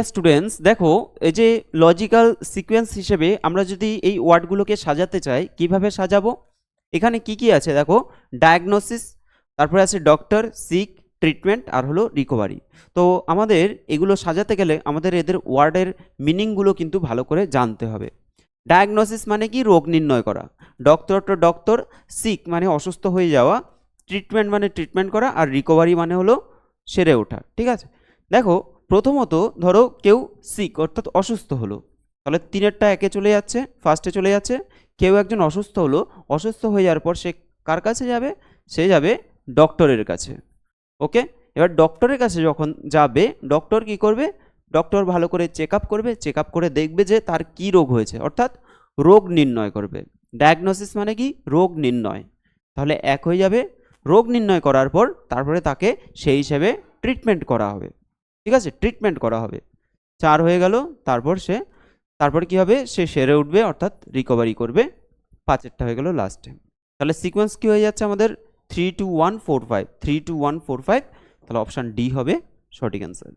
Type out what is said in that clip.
Students দেখো, এই যে লজিক্যাল সিকোয়েন্স হিসেবে আমরা যদি এই ওয়ার্ডগুলোকে সাজাতে চাই, কিভাবে সাজাবো? এখানে কি কি আছে দেখো, ডায়াগনোসিস, তারপরে আছে ডক্টর, সিক, ট্রিটমেন্ট আর হলো রিকভারি। তো আমাদের এগুলো সাজাতে গেলে আমাদের এদের ওয়ার্ডের মিনিংগুলো কিন্তু ভালো করে জানতে হবে। ডায়াগনোসিস মানে কি? রোগ নির্ণয় করা। ডক্টর তো ডক্টর, সিক মানে অসুস্থ হয়ে যাওয়া, ট্রিটমেন্ট মানে ট্রিটমেন্ট করা, আর রিকভারি মানে হলো সেরে ওঠা। ঠিক আছে, দেখো প্রথমত ধরো কেউ সিক অর্থাৎ অসুস্থ হলো, তাহলে তিনেরটা একে চলে যাচ্ছে, ফার্স্টে চলে যাচ্ছে। কেউ একজন অসুস্থ হলো, অসুস্থ হয়ে যাওয়ার পর সে কার কাছে যাবে? সে যাবে ডক্টরের কাছে। ওকে, এবার ডক্টরের কাছে যখন যাবে, ডক্টর কি করবে? ডক্টর ভালো করে চেক আপ করবে, চেক আপ করে দেখবে যে তার কি রোগ হয়েছে, অর্থাৎ রোগ নির্ণয় করবে। ডায়াগনোসিস মানে কি? রোগ নির্ণয়। তাহলে এক হয়ে যাবে। রোগ নির্ণয় করার পর তারপরে তাকে সেই হিসেবে ট্রিটমেন্ট করা হবে। ঠিক আছে, ট্রিটমেন্ট করা হবে। 4 হয়ে গেল। তারপর কি হবে? সে সেরে উঠবে অর্থাৎ রিকভারি করবে। 5এরটা হয়ে গেল লাস্টে। তাহলে সিকোয়েন্স কি হয়ে যাচ্ছে আমাদের? 3 2 1 4 5, 3 2 1 4 5। তাহলে অপশান ডি হবে সঠিক অ্যান্সার।